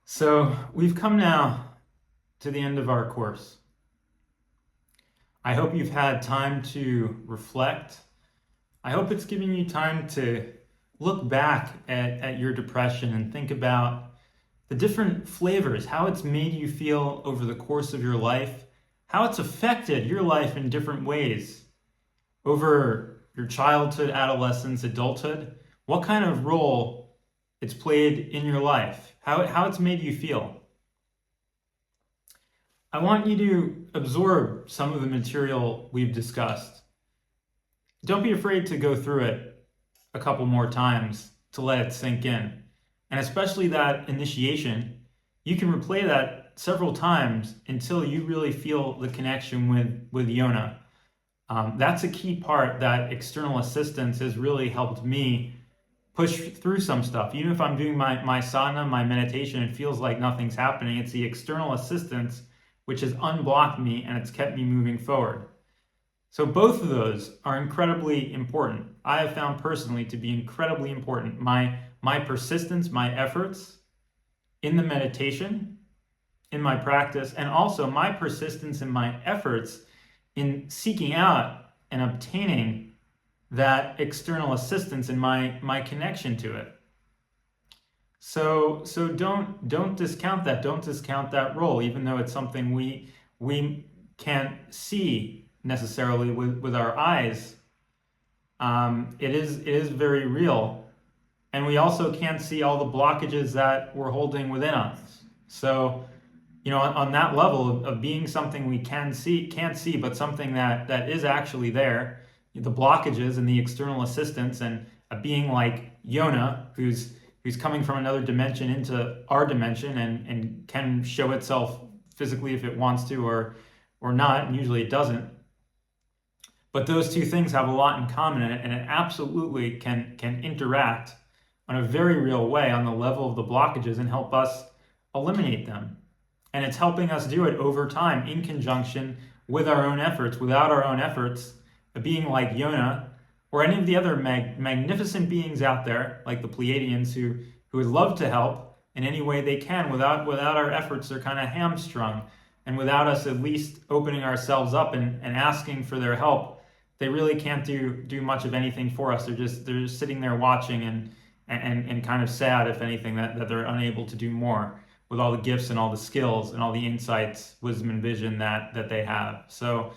So we've come now to the end of our course. I hope you've had time to reflect. I hope it's giving you time to look back at your depression and think about the different flavors, how it's made you feel over the course of your life, how it's affected your life in different ways over your childhood, adolescence, adulthood, what kind of role it's played in your life, how it's made you feel. I want you to absorb some of the material we've discussed. Don't be afraid to go through it a couple more times to let it sink in. And especially that initiation, you can replay that several times until you really feel the connection with Yona. That's a key part that external assistance has really helped me push through some stuff. Even if I'm doing my sadhana, my meditation, it feels like nothing's happening. It's the external assistance which has unblocked me and it's kept me moving forward. So both of those are incredibly important. I have found personally to be incredibly important. My persistence, my efforts in the meditation, in my practice, and also my persistence and my efforts in seeking out and obtaining that external assistance and my connection to it. So don't discount that. Don't discount that role, even though it's something we can't see necessarily with our eyes. It is very real, and we also can't see all the blockages that we're holding within us. So, on that level of being something we can't see, but something that is actually there, the blockages and the external assistance, and a being like Yona, who's coming from another dimension into our dimension and can show itself physically if it wants to or not, and usually it doesn't. But those two things have a lot in common, and it absolutely can interact on a very real way on the level of the blockages and help us eliminate them. And it's helping us do it over time in conjunction with our own efforts. Without our own efforts, a being like Yona or any of the other magnificent beings out there, like the Pleiadians, who would love to help in any way they can, without our efforts, they're kind of hamstrung. And without us at least opening ourselves up and asking for their help, they really can't do much of anything for us. They're just sitting there watching and kind of sad, if anything, that they're unable to do more with all the gifts and all the skills and all the insights, wisdom, and vision that they have. So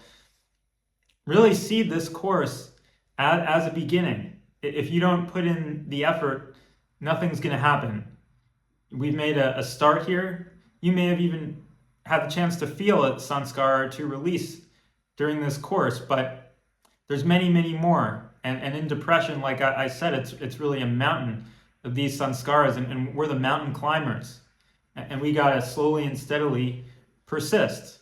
really see this course as a beginning. If you don't put in the effort, nothing's going to happen. We've made a start here. You may have even had the chance to feel it, sanskar, to release during this course, but there's many, many more. And in depression, like I said, it's really a mountain of these sanskaras, and we're the mountain climbers. And we got to slowly and steadily persist.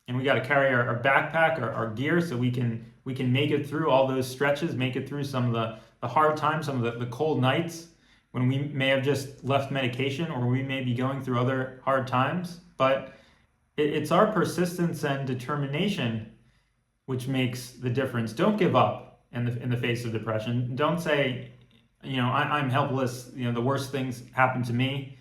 And we got to carry our backpack, our gear, so we can make it through all those stretches, make it through some of the hard times, some of the cold nights when we may have just left medication, or we may be going through other hard times. But it's our persistence and determination which makes the difference. Don't give up in the face of depression. Don't say, I'm helpless. The worst things happen to me.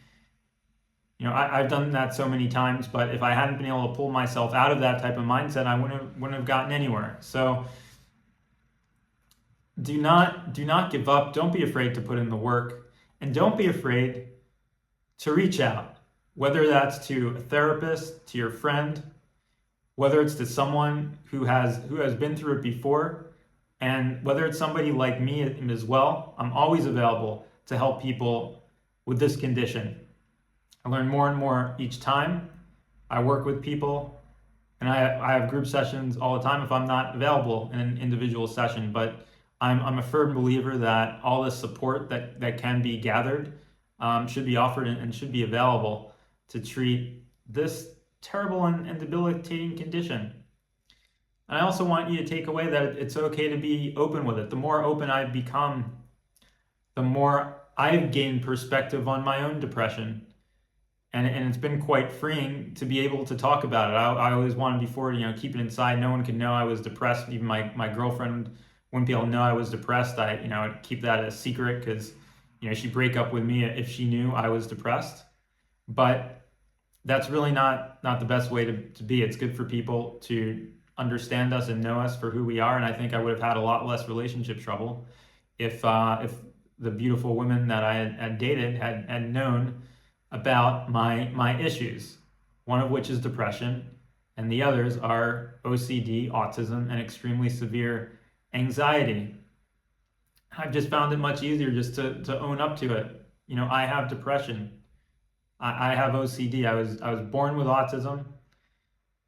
I've done that so many times, but if I hadn't been able to pull myself out of that type of mindset, I wouldn't have gotten anywhere. So do not give up. Don't be afraid to put in the work, and don't be afraid to reach out, whether that's to a therapist, to your friend, whether it's to someone who has been through it before, and whether it's somebody like me as well. I'm always available to help people with this condition. I learn more and more each time. I work with people, and I have group sessions all the time if I'm not available in an individual session. But I'm a firm believer that all the support that can be gathered should be offered and should be available to treat this terrible and debilitating condition. And I also want you to take away that it's okay to be open with it. The more open I've become, the more I've gained perspective on my own depression. And it's been quite freeing to be able to talk about it. I always wanted before, keep it inside. No one could know I was depressed. Even my girlfriend wouldn't be able to know I was depressed. I'd keep that a secret because, she'd break up with me if she knew I was depressed. But that's really not the best way to be. It's good for people to understand us and know us for who we are. And I think I would have had a lot less relationship trouble if the beautiful women that I had dated had known about my issues, one of which is depression, and the others are OCD, autism, and extremely severe anxiety. I've just found it much easier just to own up to it. You know, I have depression. I have OCD. I was born with autism,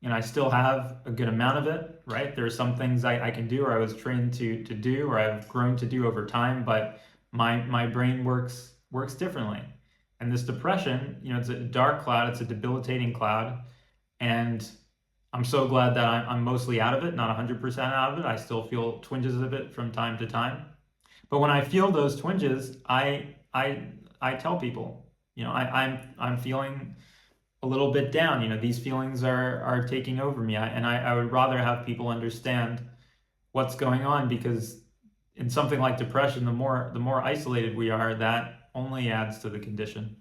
and I still have a good amount of it, right? There are some things I can do, or I was trained to do, or I've grown to do over time, but my brain works differently. And this depression, you know, it's a dark cloud, it's a debilitating cloud, and I'm so glad that I'm mostly out of it, not 100% out of it. I still feel twinges of it from time to time. But when I feel those twinges, I tell people, you know, I'm feeling a little bit down. You know, these feelings are taking over me. I would rather have people understand what's going on, because in something like depression, the more isolated we are, that only adds to the condition.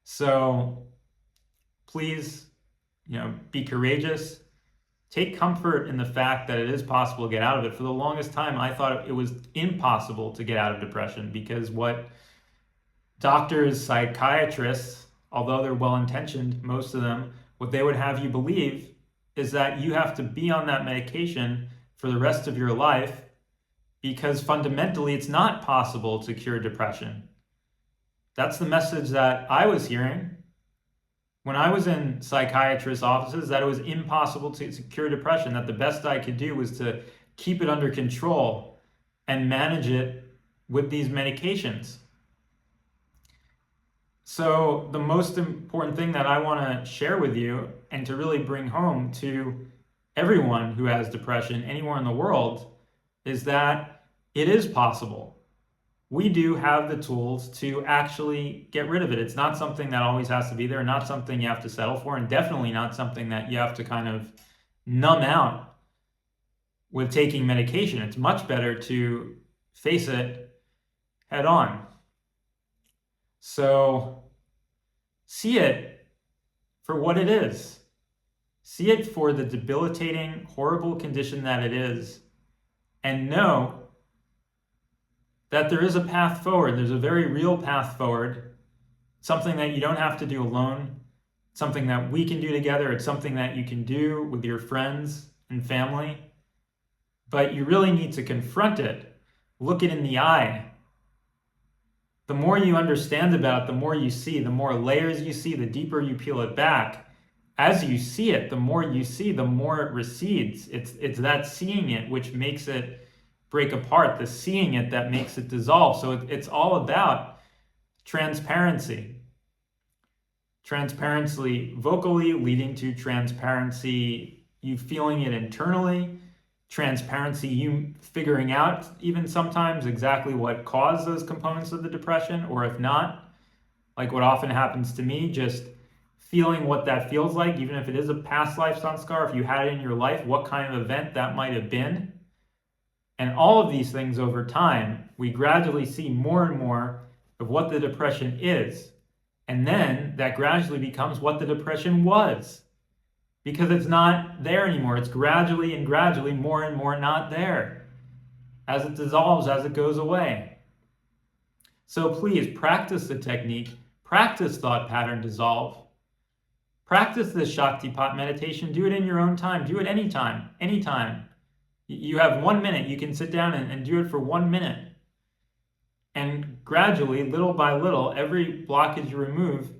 So please, you know, be courageous. Take comfort in the fact that it is possible to get out of it. For the longest time, I thought it was impossible to get out of depression, because what doctors, psychiatrists, although they're well-intentioned, most of them, what they would have you believe is that you have to be on that medication for the rest of your life, because fundamentally it's not possible to cure depression. That's the message that I was hearing when I was in psychiatrists' offices, that it was impossible to cure depression, that the best I could do was to keep it under control and manage it with these medications. So the most important thing that I want to share with you, and to really bring home to everyone who has depression anywhere in the world, is that it is possible. We do have the tools to actually get rid of it. It's not something that always has to be there, not something you have to settle for, and definitely not something that you have to kind of numb out with taking medication. It's much better to face it head on. So see it for what it is. See it for the debilitating, horrible condition that it is, and know that there is a path forward. There's a very real path forward, something that you don't have to do alone, something that we can do together. It's something that you can do with your friends and family, but you really need to confront it, look it in the eye. The more you understand about it, the more you see, the more layers you see, the deeper you peel it back. As you see it, the more you see, the more it recedes. It's that seeing it which makes it break apart, the seeing it that makes it dissolve. So it's all about transparency. Transparency vocally leading to transparency, you feeling it internally, transparency, you figuring out even sometimes exactly what caused those components of the depression, or if not, like what often happens to me, just feeling what that feels like, even if it is a past lifetime scar, if you had it in your life, what kind of event that might have been. And all of these things over time, we gradually see more and more of what the depression is. And then that gradually becomes what the depression was, because it's not there anymore. It's gradually and gradually more and more not there as it dissolves, as it goes away. So please practice the technique, practice thought pattern dissolve, practice this Shaktipat meditation. Do it in your own time. Do it anytime. You have 1 minute. You can sit down and do it for 1 minute. And gradually, little by little, every blockage you remove,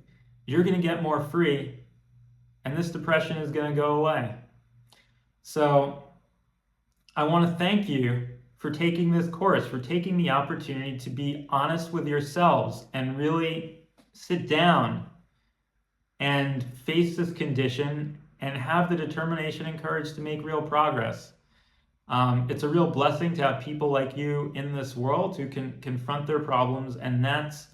you're going to get more free, and this depression is going to go away. So I want to thank you for taking this course, for taking the opportunity to be honest with yourselves and really sit down and face this condition and have the determination and courage to make real progress. It's a real blessing to have people like you in this world who can confront their problems, and that's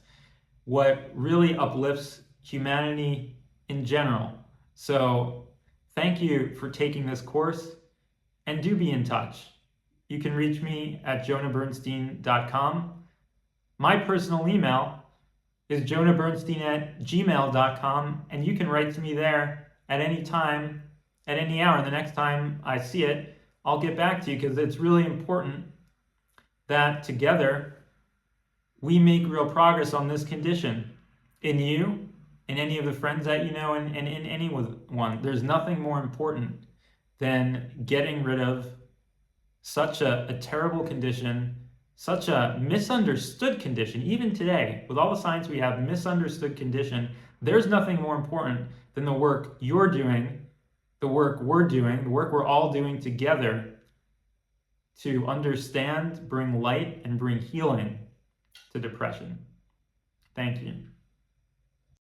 what really uplifts humanity in general. So thank you for taking this course, and do be in touch. You can reach me at jonahbernstein.com. My personal email is jonahbernstein@gmail.com, and you can write to me there at any time, at any hour. And the next time I see it, I'll get back to you, because it's really important that together we make real progress on this condition in you, in any of the friends that you know, and in anyone. There's nothing more important than getting rid of such a terrible condition, such a misunderstood condition. Even today, with all the science we have, misunderstood condition, there's nothing more important than the work you're doing, the work we're doing, the work we're all doing together to understand, bring light, and bring healing to depression. Thank you.